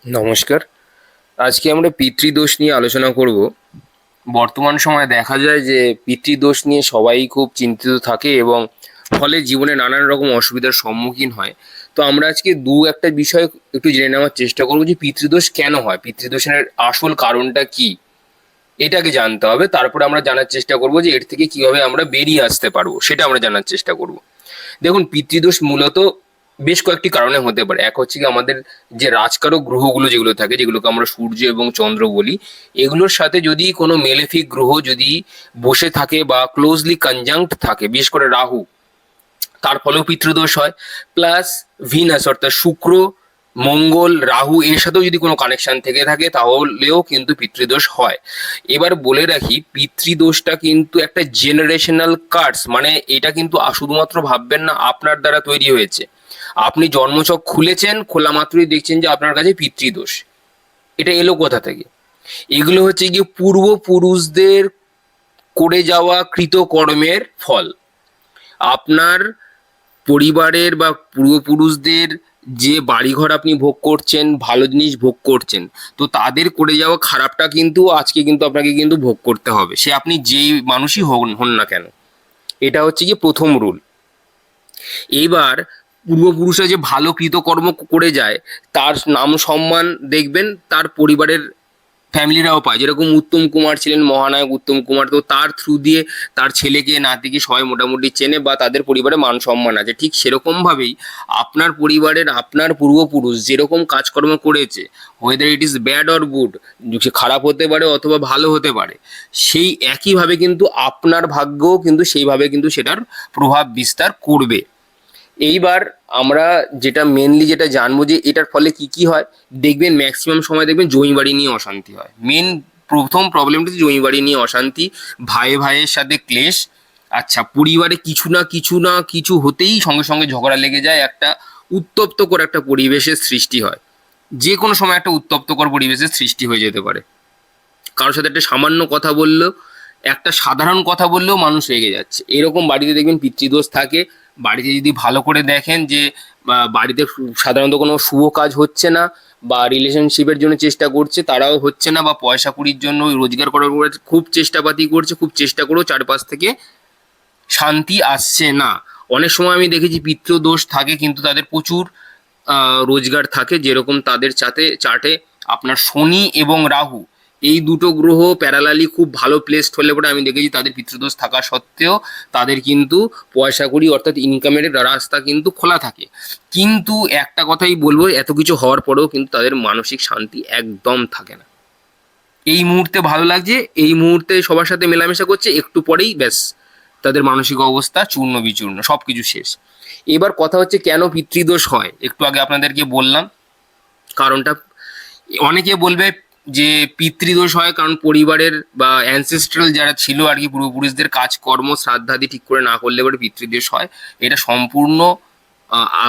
নমস্কার। আজকে আমরা পিতৃদোষ নিয়ে আলোচনা করব। বর্তমান সময়ে দেখা যায় যে পিতৃদোষ নিয়ে সবাই খুব চিন্তিত থাকে এবং ফলে জীবনে নানান রকম অসুবিধার সম্মুখীন হয়। তো আমরা আজকে একটা বিষয় একটু জেনে নেওয়ার চেষ্টা করব যে পিতৃদোষ কেন হয়, পিতৃদোষের আসল কারণটা কি, এটাকে জানতে হবে। তারপরে আমরা জানার চেষ্টা করব যে এর থেকে কিভাবে আমরা বেরিয়ে আসতে পারবো, সেটা আমরা জানার চেষ্টা করব। দেখুন, পিতৃদোষ মূলত বেশ কয়েকটি কারণে হতে পারে। এক হচ্ছে কি আমাদের যে রাজকারক গ্রহগুলো যেগুলো থাকে, যেগুলোকে আমরা সূর্য এবং চন্দ্র বলি, এগুলোর সাথে যদি কোনো মেলেফিক গ্রহ যদি বসে থাকে বা ক্লোজলি কনজাংক্ট থাকে, বিশেষ করে রাহু, তার ফলেও পিতৃদোষ হয়। প্লাস ভিনাস অর্থাৎ শুক্র, মঙ্গল, রাহু এর সাথেও যদি কোনো কানেকশন থেকে থাকে তাহলেও কিন্তু পিতৃদোষ হয়। এবার বলে রাখি, পিতৃদোষটা কিন্তু একটা জেনারেশনাল কার্স, মানে এটা কিন্তু শুধুমাত্র ভাববেন না আপনার দ্বারা তৈরি হয়েছে। আপনি জন্মছক খুলেছেন, খোলা মাত্রই দেখছেন যে আপনার কাছে পিতৃদোষ। এটা এলো কোথা থেকে? এগুলো হচ্ছে গিয়ে পূর্বপুরুষদের করে যাওয়া কৃতকর্মের ফল। আপনার পরিবারের বা পূর্বপুরুষদের যে বাড়িঘর আপনি ভোগ করছেন, ভালো জিনিস ভোগ করছেন, তো তাদের করে যাওয়া খারাপটা কিন্তু আজকে কিন্তু আপনাকে কিন্তু ভোগ করতে হবে, সে আপনি যেই মানুষই হন হন না কেন। এটা হচ্ছে গিয়ে প্রথম রুল। এইবার পূর্বপুরুষরা যে ভালো কৃতকর্ম করে যায়, তার নাম সম্মান দেখবেন তার পরিবারের ফ্যামিলিরাও পায়। যেরকম উত্তম কুমার ছিলেন মহানায়ক উত্তম কুমার, তো তার থ্রু দিয়ে তার ছেলেকে নাতিকে সবাই মোটামুটি চেনে বা তাদের পরিবারে মান সম্মান আছে। ঠিক সেরকম ভাবেই আপনার পরিবারের আপনার পূর্বপুরুষ যেরকম কাজকর্ম করেছে, whether it is bad or good, সে খারাপ হতে পারে অথবা ভালো হতে পারে, সেই একইভাবে কিন্তু আপনার ভাগ্যও কিন্তু সেইভাবে কিন্তু সেটার প্রভাব বিস্তার করবে। এইবার আমরা যেটা মেনলি যেটা জানবো যে এটার ফলে কি কি হয়। দেখবেন ম্যাক্সিমাম সময় দেখবেন জমি বাড়ি নিয়ে অশান্তি হয়। মেন প্রথম প্রবলেমটা হচ্ছে জমি বাড়ি নিয়ে অশান্তি, ভাই ভাইয়ের সাথে ক্লেশ। আচ্ছা, পরিবারে কিছু না কিছু না কিছু হতেই সঙ্গে সঙ্গে ঝগড়া লেগে যায়, একটা উত্তপ্তকর একটা পরিবেশের সৃষ্টি হয়। যে কোনো সময় একটা উত্তপ্তকর পরিবেশের সৃষ্টি হয়ে যেতে পারে। কারোর সাথে একটা সামান্য কথা বললেও, একটা সাধারণ কথা বললেও মানুষ রেগে যাচ্ছে। এরকম বাড়িতে দেখবেন পিতৃদোষ থাকে। বাড়িতে যদি ভালো করে দেখেন যে বাড়িতে সাধারণত কোনো শুভ কাজ হচ্ছে না, বা রিলেশনশিপের জন্য চেষ্টা করছে তারাও হচ্ছে না, বা পয়সা কুড়ির জন্য রোজগার করার উপরে খুব চেষ্টাপাতি করছে, খুব চেষ্টা করেও চারপাশ থেকে শান্তি আসছে না। অনেক সময় আমি দেখেছি পিতৃদোষ থাকে কিন্তু তাদের প্রচুর রোজগার থাকে। যেরকম তাদের চার্টে আপনার শনি এবং রাহু, এই দুটো গ্রহ প্যারালালি খুব ভালো প্লেসড হলে পরে আমি দেখেছি তাদের পিতৃদোষ থাকা সত্ত্বেও তাদের কিন্তু পয়সা কড়ি অর্থাৎ ইনকামের রাস্তা কিন্তু খোলা থাকে। কিন্তু একটা কথাই বলবো, এত কিছু হওয়ার পরেও কিন্তু তাদের মানসিক শান্তি একদম থাকে না। এই মুহূর্তে ভালো লাগছে, এই মুহূর্তে সবার সাথে মেলামেশা করছে, একটু পরেই ব্যাস তাদের মানসিক অবস্থা চূর্ণ বিচূর্ণ, সবকিছু শেষ। এবার কথা হচ্ছে কেন পিতৃদোষ হয়, একটু আগে আপনাদেরকে বললাম কারণটা। অনেকে বলবে যে পিতৃদোষ হয় কারণ পরিবারের বা অ্যানসেস্ট্রাল যারা ছিল আর কি, পূর্বপুরুষদের কাজকর্ম শ্রাদ্ধাদি ঠিক করে না করলে পরে পিতৃদোষ হয়। এটা সম্পূর্ণ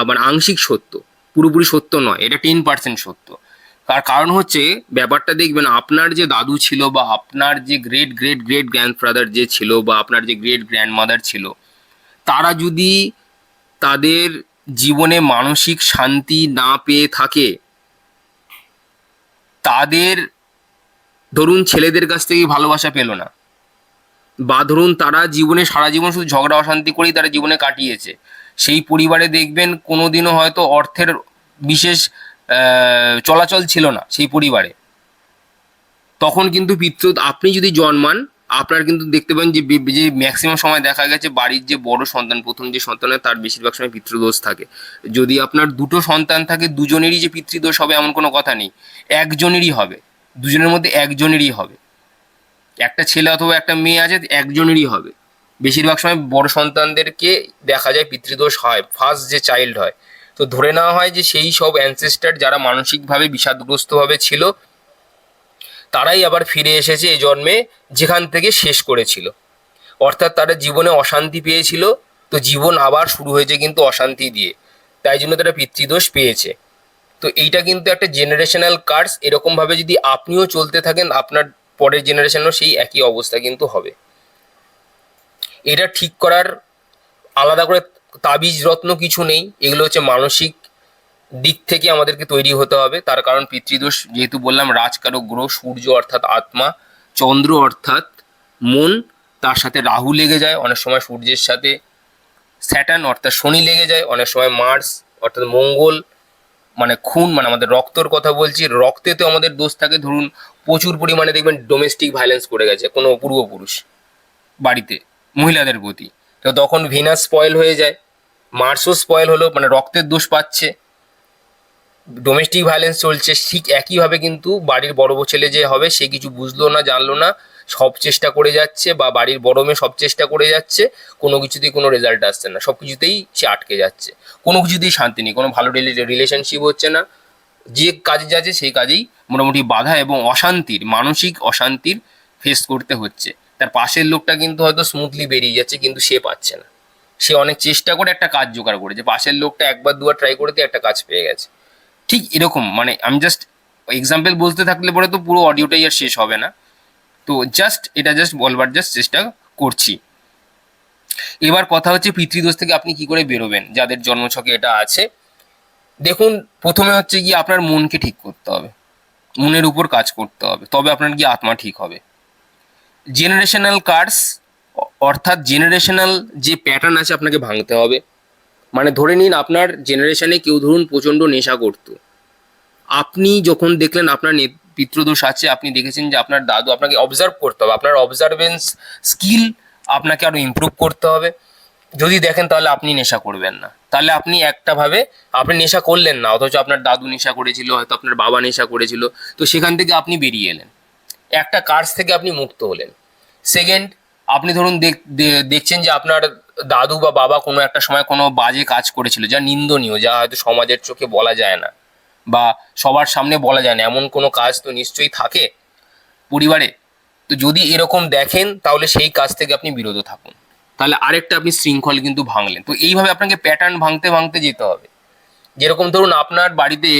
মানে আংশিক সত্য, পুরোপুরি সত্য নয়, এটা 10% সত্য। তার কারণ হচ্ছে, ব্যাপারটা দেখবেন আপনার যে দাদু ছিল বা আপনার যে গ্রেট গ্রেট গ্রেট গ্র্যান্ডফাদার যে ছিল বা আপনার যে গ্রেট গ্র্যান্ডমাদার ছিল, তারা যদি তাদের জীবনে মানসিক শান্তি না পেয়ে থাকে, তাদের ধরুন ছেলেদের কাছ থেকে ভালোবাসা পেল না, বা ধরুন তারা জীবনে সারা জীবন শুধু ঝগড়া অশান্তি করেই তারা জীবনে কাটিয়েছে, সেই পরিবারে দেখবেন কোনোদিনও হয়তো অর্থের বিশেষ চলাচল ছিল না সেই পরিবারে, তখন কিন্তু আপনি যদি জন্মান, আপনার কিন্তু দেখতে পাবেন যে যে ম্যাক্সিমাম সময় দেখা গেছে বাড়ির যে বড় সন্তান, প্রথম যে সন্তান হয় তার বেশিরভাগ সময় পিতৃদোষ থাকে। যদি আপনার দুটো সন্তান থাকে, দুজনেরই যে পিতৃদোষ হবে এমন কোনো কথা নেই, একজনেরই হবে, দুজনের মধ্যে একজনেরই হবে। একটা ছেলে অথবা একটা মেয়ে আছে, একজনেরই হবে। বেশিরভাগ সময় বড় সন্তানদেরকে দেখা যায় পিতৃদোষ হয়, ফার্স্ট যে চাইল্ড হয়। তো ধরে নেওয়া হয় যে সেই সব অ্যানসেস্টার যারা মানসিকভাবে বিষাদগ্রস্তভাবে ছিল, তারাই আবার ফিরে এসেছে এই জন্মে যেখান থেকে শেষ করেছিল। অর্থাৎ তারা জীবনে অশান্তি পেয়েছিল, তো জীবন আবার শুরু হয়েছে কিন্তু অশান্তি দিয়ে, তাই জন্য তারা পিতৃদোষ পেয়েছে। তো এইটা কিন্তু একটা জেনারেশনাল কার্স। এরকমভাবে যদি আপনিও চলতে থাকেন, আপনার পরের জেনারেশনেও সেই একই অবস্থা কিন্তু হবে। এটা ঠিক করার আলাদা করে তাবিজ রত্ন কিছু নেই, এগুলো হচ্ছে মানসিক দিক থেকে আমাদেরকে তৈরি হতে হবে। তার কারণ পিতৃদোষ যেহেতু বললাম রাজকারক গ্রহ, সূর্য অর্থাৎ আত্মা, চন্দ্র অর্থাৎ মন, তার সাথে রাহু লেগে যায়, অনেক সময় সূর্যের সাথে স্যাটার্ন অর্থাৎ শনি লেগে যায়, অনেক সময় মার্স অর্থাৎ মঙ্গল, মানে খুন, মানে আমাদের রক্তর কথা বলছি, রক্তেতেও আমাদের দোষ থাকে। ধরুন প্রচুর পরিমাণে দেখবেন ডোমেস্টিক ভায়োলেন্স করে গেছে কোনো পূর্বপুরুষ বাড়িতে মহিলাদের প্রতি, তো তখন ভিনাস স্পয়েল হয়ে যায়, মার্সও স্পয়েল হলো, মানে রক্তের দোষ পাচ্ছে, ডোমেস্টিক ভায়োলেন্স চলছে। ঠিক একইভাবে কিন্তু বাড়ির বড় ছেলে যে হবে সে কিছু বুঝলো না, জানলো না, সব চেষ্টা করে যাচ্ছে, বা বাড়ির বড় মেয়ে সব চেষ্টা করে যাচ্ছে, কোনো কিছুতেই কোনো রেজাল্ট আসছে না, সব কিছুতেই সে আটকে যাচ্ছে, কোনো কিছুতেই শান্তি নেই, কোনো ভালো রিলেশনশিপ হচ্ছে না, যে কাজে যাচ্ছে সেই কাজেই মোটামুটি বাধা এবং অশান্তির, মানসিক অশান্তির ফেস করতে হচ্ছে। তার পাশের লোকটা কিন্তু হয়তো স্মুথলি বেরিয়ে যাচ্ছে, কিন্তু সে পাচ্ছে না। সে অনেক চেষ্টা করে একটা কাজ জোগাড় করেছে, পাশের লোকটা একবার দুবার ট্রাই করতে একটা কাজ পেয়ে গেছে। ঠিক এরকম, মানে আমি জাস্ট এক্সাম্পল বলতে থাকলে পরে তো পুরো অডিওটাই আর শেষ হবে না, তো জাস্ট এটা জাস্ট বলবার জাস্ট চেষ্টা করছি। এবার কথা হচ্ছে পিতৃদোষ থেকে আপনি কি করে বেরোবেন, যাদের জন্মছকে এটা আছে। দেখুন, প্রথমে হচ্ছে গিয়ে আপনার মনকে ঠিক করতে হবে, মনের উপর কাজ করতে হবে, তবে আপনার কি আত্মা ঠিক হবে। জেনারেশনাল কার্স অর্থাৎ জেনারেশনাল যে প্যাটার্ন আছে আপনাকে ভাঙতে হবে। মানে ধরে নিন আপনার জেনারেশনে কেউ ধরুন প্রচণ্ড নেশা করতো, আপনি যখন দেখলেন আপনার পিতৃদোষ আছে, আপনি দেখেছেন যে আপনার দাদু, আপনাকে অবজার্ভ করতে হবে, আপনার অবজারভেন্স স্কিল আপনাকে আরো ইমপ্রুভ করতে হবে। যদি দেখেন তাহলে আপনি নেশা করবেন না, তাহলে আপনি একটা ভাবে আপনি নেশা করলেন না, অথচ আপনার দাদু নেশা করেছিল, হয়তো আপনার বাবা নেশা করেছিল, তো সেখান থেকে আপনি বেরিয়ে এলেন, একটা কার্স থেকে আপনি মুক্ত হলেন। সেকেন্ড, আপনি ধরুন দেখছেন যে আপনার দাদু বা বাবা কোনো একটা সময় কোনো বাজে কাজ করেছিল, যা নিন্দনীয়, যা হয়তো সমাজের চোখে বলা যায় না, বা সবার সামনে বলা যায় না, এমন কোনো কাজ তো নিশ্চয়ই থাকে পরিবারে। তো যদি এরকম দেখেন তাহলে সেই কাজ থেকে আপনি বিরত থাকুন, তাহলে আরেকটা আপনি শৃঙ্খল কিন্তু ভাঙলেন। তো এইভাবে আপনাকে প্যাটার্ন ভাঙতে ভাঙতে যেতে হবে। যেরকম ধরুন আপনার বাড়িতে,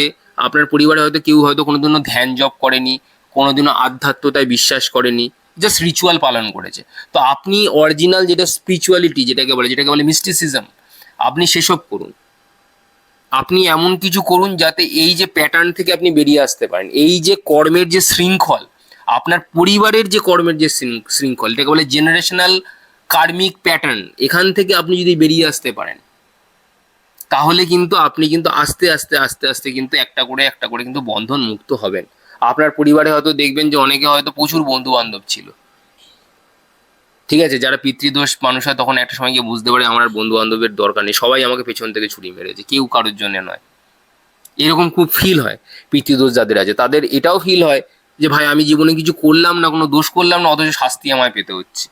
আপনার পরিবারে হয়তো কেউ হয়তো কোনোদিনও ধ্যান জপ করেনি, কোনোদিনও আধ্যাত্মতায় বিশ্বাস করেনি, জাস্ট রিচুয়াল পালন করেছে, তো আপনি অরিজিনাল যেটা স্পিরিচুয়ালিটি যেটাকে বলে মিস্টিসিজম, আপনি সেসব করুন। আপনি এমন কিছু করুন যাতে এই যে প্যাটার্ন থেকে আপনি বেরিয়ে আসতে পারেন, এই যে কর্মের যে শৃঙ্খল, আপনার পরিবারের যে কর্মের যে শৃঙ্খল, এটাকে বলে জেনারেশনাল কার্মিক প্যাটার্ন, এখান থেকে আপনি যদি বেরিয়ে আসতে পারেন, তাহলে কিন্তু আপনি কিন্তু আস্তে আস্তে আস্তে আস্তে কিন্তু একটা করে কিন্তু বন্ধন মুক্ত হবেন। আপনার পরিবারে হয়তো দেখবেন যে অনেকে হয়তো প্রচুর বন্ধু বান্ধব ছিল, ঠিক আছে, যারা পিতৃদোষ মানুষ হয় তখন একটা সময় গিয়ে বুঝতে পারে আমার আর বন্ধু বান্ধবের দরকার নেই, সবাই আমাকে পেছন থেকে ছুরি মেরেছে, কেউ কারোর জন্য নয়। এরকম খুব ফিল হয় পিতৃদোষ যাদের আছে, তাদের এটাও ফিল হয় যে ভাই আমি জীবনে কিছু করলাম না, কোনো দোষ করলাম না, অথচ শাস্তি আমায় পেতে হচ্ছে।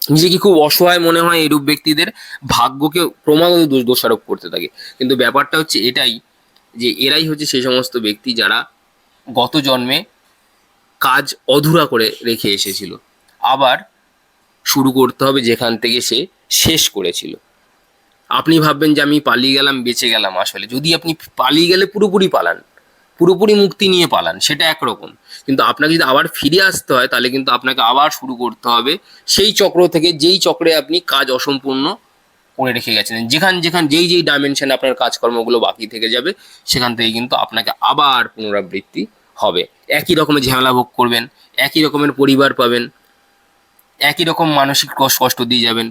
নিজেকে খুব অসহায় মনে হয় এরূপ ব্যক্তিদের, ভাগ্যকে ক্রমাগত দোষারোপ করতে থাকে। কিন্তু ব্যাপারটা হচ্ছে এটাই, যে এরাই হচ্ছে সেই সমস্ত ব্যক্তি যারা গত জন্মে কাজ অধুরা করে রেখে এসেছিল, আবার শুরু করতে হবে যেখান থেকে সে শেষ করেছিল। আপনি ভাববেন যে আমি পালিয়ে গেলাম বেঁচে গেলাম, আসলে যদি আপনি পালিয়ে গেলে পুরোপুরি পালান, পুরোপুরি মুক্তি নিয়ে পালান, সেটা একরকম, কিন্তু আপনাকে যদি আবার ফিরে আসতে হয় তাহলে কিন্তু আপনাকে আবার শুরু করতে হবে সেই চক্র থেকে, যেই চক্রে আপনি কাজ অসম্পূর্ণ করে রেখে গেছেন, যেই যেই ডাইমেনশনে আপনার কাজকর্মগুলো বাকি থেকে যাবে, সেখান থেকে কিন্তু আপনাকে আবার পুনরাবৃত্তি হবে। একই রকমের ঝামেলা ভোগ করবেন, একই রকমের পরিবার পাবেন, একই রকম মানসিক কষ্ট দিয়ে যাবেন,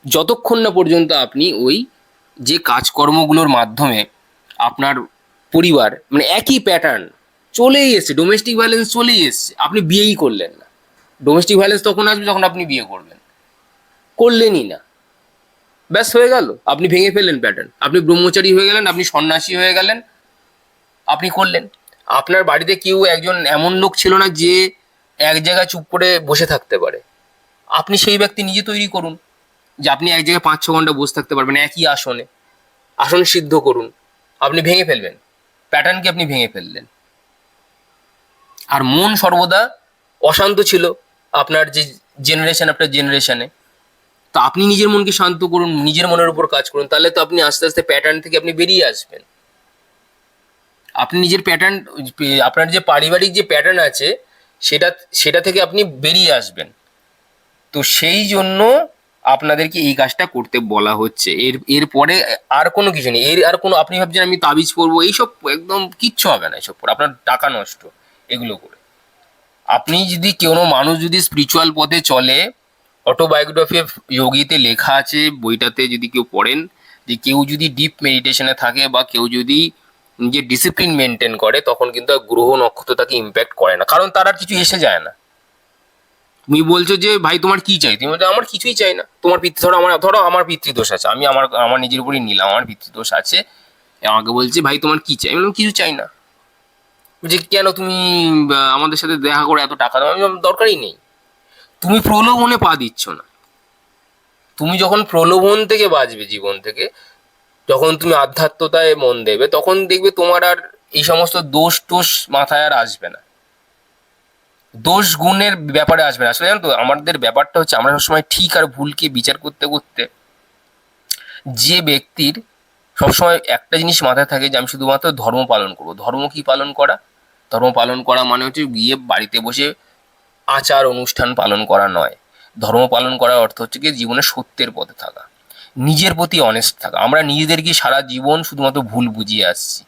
যতক্ষণ না পর্যন্ত আপনি ওই যে কাজকর্মগুলোর মাধ্যমে আপনার পরিবার, মানে একই প্যাটার্ন চলেই এসছে, ডোমেস্টিক ভায়োলেন্স চলেই এসছে, আপনি বিয়েই করলেন না। ডোমেস্টিক ভায়োলেন্স তখন আসবে যখন আপনি বিয়ে করবেন, করলেনই না, ব্যাস হয়ে গেল, আপনি ভেঙে ফেললেন প্যাটার্ন, আপনি ব্রহ্মচারী হয়ে গেলেন, আপনি সন্ন্যাসী হয়ে গেলেন, আপনি করলেন। আপনার বাড়িতে কেউ একজন এমন লোক ছিল না যে এক জায়গায় চুপ করে বসে থাকতে পারে, আপনি সেই ব্যক্তি নিজে তৈরি করুন, যে আপনি এক জায়গায় 5-6 ঘন্টা বসে থাকতে পারবেন একই আসনে, আসন সিদ্ধ করুন, আপনি ভেঙে ফেলবেন প্যাটার্নকে, আপনি ভেঙে ফেললেন। আর মন সর্বদা অশান্ত ছিল আপনার যে জেনারেশন, আপনার জেনারেশনে, তো আপনি নিজের মনকে শান্ত করুন, নিজের মনের উপর কাজ করুন, তাহলে তো আপনি আস্তে আস্তে প্যাটার্ন থেকে আপনি বেরিয়ে আসবেন। আপনি নিজের প্যাটার্ন, আপনার যে পারিবারিক যে প্যাটার্ন আছে সেটা সেটা থেকে আপনি বেরিয়ে আসবেন। তো সেই জন্য আপনাদেরকে এই কাজটা করতে বলা হচ্ছে। এরপরে আর কোনো কিছু নেই। আর কোনো, আপনি ভাবছেন আমি তাবিজ পরবো, এইসব একদম কিচ্ছু হবে না এসব করে, আপনার টাকা নষ্ট এগুলো করে। আপনি যদি কোনো মানুষ যদি স্পিরিচুয়াল পথে চলে, অটোবায়োগ্রাফি অফ যোগীতে লেখা আছে বইটাতে যদি কেউ পড়েন, যে কেউ যদি ডিপ মেডিটেশনে থাকে বা কেউ যদি নিজের ডিসিপ্লিন মেনটেন করে, তখন কিন্তু আর গ্রহ নক্ষত্র তাকে ইম্প্যাক্ট করে না, কারণ তার আর কিছু এসে যায় না। তুমি বলছো যে ভাই তোমার কি চাই, তুমি বলছো আমার কিছুই চাই না। তোমার ধরো আমার পিতৃদোষ আছে, আমি আমার আমার নিজের উপরই নিলাম, আমার পিতৃদোষ আছে, আমাকে বলছে ভাই তোমার কি চাই, আমি বললাম কিছু চাই না। যে কেন তুমি আমাদের সাথে দেখা করে এত টাকা দাও, আমি বললাম দরকারই নেই। তুমি প্রলোভনে পা দিচ্ছ না। তুমি যখন প্রলোভন থেকে বাঁচবে জীবন থেকে, যখন তুমি আধ্যাত্মতায় মন দেবে, তখন দেখবে তোমার আর এই সমস্ত দোষ টোষ মাথায় আর আসবে না, দোষ গুণের ব্যাপারে আসবে না। আসলে জানো তো, আমাদের ব্যাপারটা হচ্ছে আমরা সবসময় ঠিক আর ভুলকে বিচার করতে করতে, যে ব্যক্তির সবসময় একটা জিনিস মাথায় থাকে যে আমি শুধুমাত্র ধর্ম পালন করবো। ধর্ম কি পালন করা? ধর্ম পালন করা মানে হচ্ছে গিয়ে বাড়িতে বসে আচার অনুষ্ঠান পালন করা নয়। ধর্ম পালন করার অর্থ হচ্ছে কি জীবনে সত্যের পথে থাকা, নিজের প্রতি অনেস্ট থাকা। আমরা নিজেদেরকে সারা জীবন শুধুমাত্র ভুল বুঝিয়ে আসছি।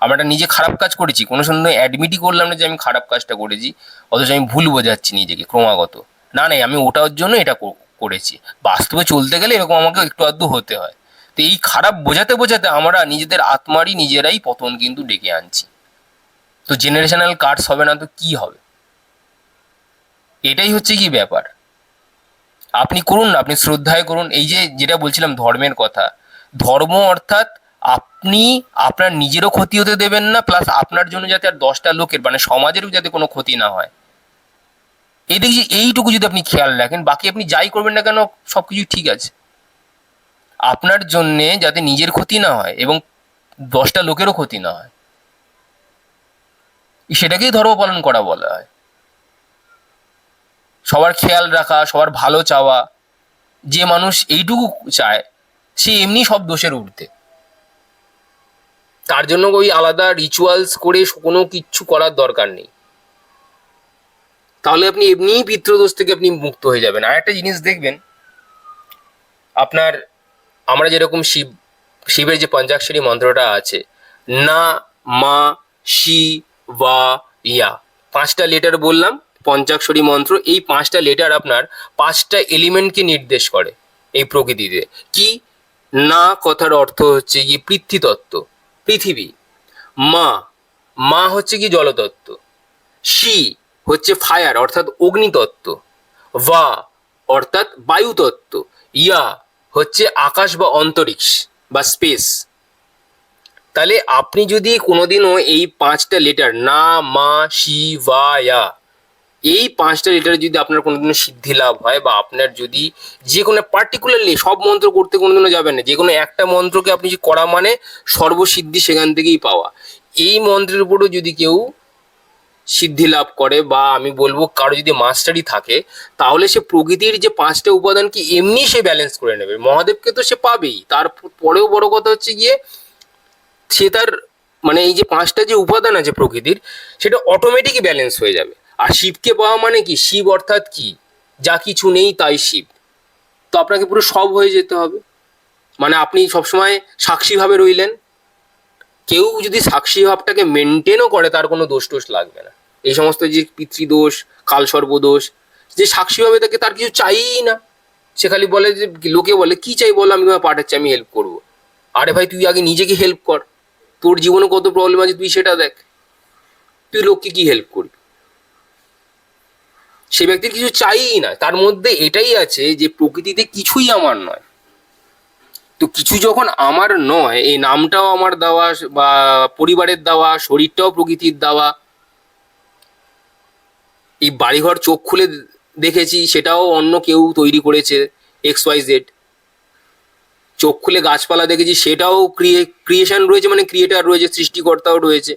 আমরা একটা নিজে খারাপ কাজ করেছি, কোনো সময় অ্যাডমিটই করলাম না যে আমি খারাপ কাজটা করেছি, অথচ আমি ভুল বোঝাচ্ছি নিজেকে ক্রমাগত। না না, আমি ওটার জন্য এটা করেছি। বাস্তবে চলতে গেলে এরকম আমাকে একটু আধটু হতে হয়। তো এই খারাপ বোঝাতে বোঝাতে আমরা নিজেদের আত্মারই নিজেরাই পতন কিন্তু ডেকে আনছি। তো জেনারেশনাল কার্ডস হবে না তো কি হবে? এটাই হচ্ছে কি ব্যাপার। আপনি করুন না, আপনি শ্রদ্ধায় করুন। এই যে যেটা বলছিলাম ধর্মের কথা, ধর্ম অর্থাৎ আপনি আপনার নিজেরও ক্ষতি হতে দেবেন না, প্লাস আপনার জন্য যাতে আর 10টা লোকের মানে সমাজেরও যাতে কোনো ক্ষতি না হয়, এইদিকে এইটুকু যদি আপনি খেয়াল রাখেন, বাকি আপনি যাই করবেন না কেন সব কিছুই ঠিক আছে। আপনার জন্যে যাতে নিজের ক্ষতি না হয় এবং 10টা লোকেরও ক্ষতি না হয়, সেটাকেই ধর্ম পালন করা বলা হয়। সবার খেয়াল রাখা, সবার ভালো চাওয়া। যে মানুষ এইটুকু চায়, সে এমনি সব দোষের ঊর্ধ্বে। তার জন্য ওই আলাদা রিচুয়ালস করে কোনো কিচ্ছু করার দরকার নেই। তাহলে আপনি এমনিই পিতৃদোষ থেকে আপনি মুক্ত হয়ে যাবেন। আর একটা জিনিস দেখবেন, আপনার আমরা যেরকম শিবের যে পঞ্চাক্ষরী মন্ত্রটা আছে, না, মা, শি, বা, ইয়া, 5টা লেটার বললাম পঞ্চাক্ষরী মন্ত্র। এই 5টা লেটার আপনার 5টা এলিমেন্টকে নির্দেশ করে এই প্রকৃতিতে। কি? না কথার অর্থ হচ্ছে কি পৃথ্বীতত্ত্ব, পৃথিবী। মা, মা হচ্ছে কি জলতত্ত্ব। শি হচ্ছে ফায়ার অর্থাৎ অগ্নিতত্ত্ব। ভা অর্থাৎ বায়ুতত্ত্ব। ইয়া হচ্ছে আকাশ বা অন্তরিক্ষ বা স্পেস। তাহলে আপনি যদি কোনোদিনও এই 5টা লেটার না, মা, শি, ভা, ইয়া, এই 5টা লেটারে যদি আপনার কোনোদিনও সিদ্ধি লাভ হয়, বা আপনার যদি যে কোনো পার্টিকুলারলি সব মন্ত্র করতে কোনোদিনও যাবেন না, যে কোনো একটা মন্ত্রকে আপনি যে করা মানে সর্বসিদ্ধি সেখান থেকেই পাওয়া। এই মন্ত্রের উপরও যদি কেউ সিদ্ধি লাভ করে, বা আমি বলবো কারো যদি মাস্টারি থাকে, তাহলে সে প্রকৃতির যে 5টা উপাদানকে এমনি সে ব্যালেন্স করে নেবে। মহাদেবকে তো সে পাবেই, তারপরেও বড় কথা হচ্ছে গিয়ে সে তার মানে এই যে 5টা যে উপাদান আছে প্রকৃতির, সেটা অটোমেটিকই ব্যালেন্স হয়ে যাবে। আর শিবকে পাওয়া মানে কি, শিব অর্থাৎ কি, যা কিছু নেই তাই শিব। তো আপনাকে পুরো সব হয়ে যেতে হবে, মানে আপনি সবসময় সাক্ষীভাবে রইলেন। কেউ যদি সাক্ষী ভাবটাকে মেনটেনও করে, তার কোনো দোষ টোষ লাগবে না। এই সমস্ত যে পিতৃদোষ, কালসর্পদোষ, যে সাক্ষী ভাবে তাকে, তার কিছু চাইই না। সে খালি বলে যে, লোকে বলে কি চাই বলো, আমি তোমায় পাঠাচ্ছি, আমি হেল্প করবো। আরে ভাই তুই আগে নিজেকে হেল্প কর, তোর জীবনে কত প্রবলেম আছে তুই সেটা দেখ। তুই লোককে কি হেল্প করবি? সে ব্যক্তির কিছু চাইই না, তার মধ্যে এটাই আছে যে প্রকৃতিতে কিছুই আমার নয়। তো কিছু যখন আমার নয়, এই নামটাও আমার দেওয়া, বা পরিবারের দেওয়া, শরীরটাও প্রকৃতির দেওয়া, এই বাড়িঘর চোখ খুলে দেখেছি সেটাও অন্য কেউ তৈরি করেছে, XYZ। চোখ খুলে গাছপালা দেখেছি সেটাও ক্রিয়েশন রয়েছে, মানে ক্রিয়েটার রয়েছে, সৃষ্টিকর্তাও রয়েছে,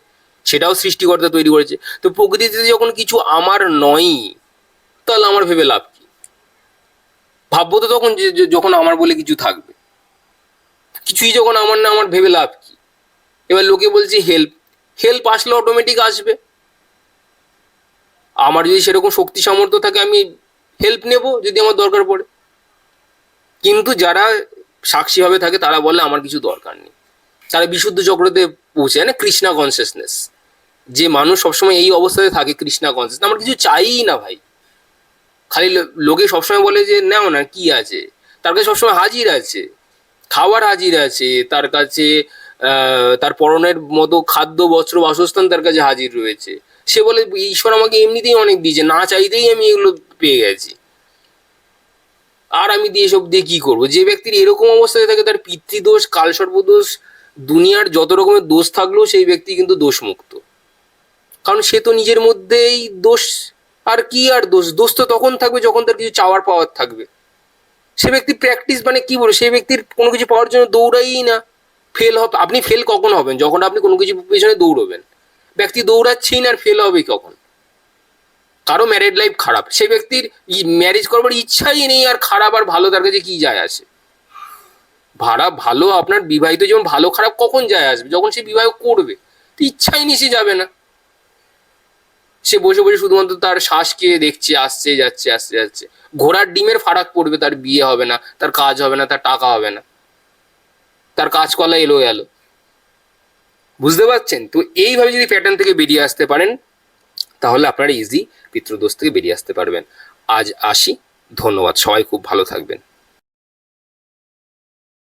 সেটাও সৃষ্টিকর্তা তৈরি করেছে। তো প্রকৃতিতে যখন কিছু আমার নয়ই, তাহলে আমার ভেবে লাভ কি? ভাববো তো তখন যে যখন আমার বলে কিছু থাকবে, কিছুই যখন আমার না, আমার ভেবে লাভ কি? এবার লোকে বলছে হেল্প, হেল্প আসলে অটোমেটিক আসবে। আমার যদি সেরকম শক্তি সামর্থ্য থাকে, আমি হেল্প নেব যদি আমার দরকার পড়ে। কিন্তু যারা সাক্ষীভাবে থাকে তারা বলে আমার কিছু দরকার নেই, তারা বিশুদ্ধ চক্রতে পৌঁছে যায় না, কৃষ্ণা কনসিয়াসনেস। যে মানুষ সবসময় এই অবস্থাতে থাকে কৃষ্ণা কনসিয়াস, আমার কিছু চাইই না ভাই, খালি লোকে সবসময় বলে যে নাও না কি আছে, তার কাছে সবসময় হাজির আছে, খাবার হাজির আছে তার কাছে, তার পরনের মতো খাদ্য বস্ত্র বাসস্থান তার কাছে হাজির রয়েছে। সে বলে ঈশ্বর আমাকে এমনিতেই অনেক দিয়েছে, না চাইতেই আমি এগুলো পেয়ে গেছি, আর আমি দিয়ে এসব দিয়ে কি করবো। যে ব্যক্তির এরকম অবস্থায় থাকে তার পিতৃদোষ, কালসর্পদোষ, দুনিয়ার যত রকমের দোষ থাকলেও সেই ব্যক্তি কিন্তু দোষমুক্ত, কারণ সে তো নিজের মধ্যেই দোষ। আর কি আর দোষ, দোষ তো তখন থাকবে যখন তার কিছু চাওয়ার পাওয়ার থাকবে। সে ব্যক্তি প্র্যাকটিস মানে কি বলবো, সে ব্যক্তির কোনো কিছু পাওয়ার জন্য দৌড়াই না। ফেল হবে, আপনি ফেল কখন হবেন, যখন আপনি কোনো কিছু পেছনে দৌড়বেন। ব্যক্তি দৌড়াচ্ছেই না, আর ফেল হবে কখন? কারো ম্যারিড লাইফ খারাপ, সে ব্যক্তির ম্যারেজ করবার ইচ্ছাই নেই, আর খারাপ আর ভালো তার কাছে কি যায় আসে? ভালো আপনার বিবাহিত যেমন ভালো খারাপ কখন যায় আসবে, যখন সে বিবাহ করবে, তো ইচ্ছাই নেই, সে যাবে না। সে বসে বসে শুধুমাত্র তার শ্বাসকে দেখছে, আসছে যাচ্ছে আসছে যাচ্ছে। ঘোড়ার ডিমের ফারাক পড়বে, তার বিয়ে হবে না, তার কাজ হবে না, তার টাকা হবে না, তার কাজকলা এলো গেল। বুঝতে পারছেন তো? এইভাবে যদি প্যাটার্ন থেকে বেরিয়ে আসতে পারেন, তাহলে আপনারা ইজি পিতৃদোষ থেকে বেরিয়ে আসতে পারবেন। আজ আসি, ধন্যবাদ, সবাই খুব ভালো থাকবেন।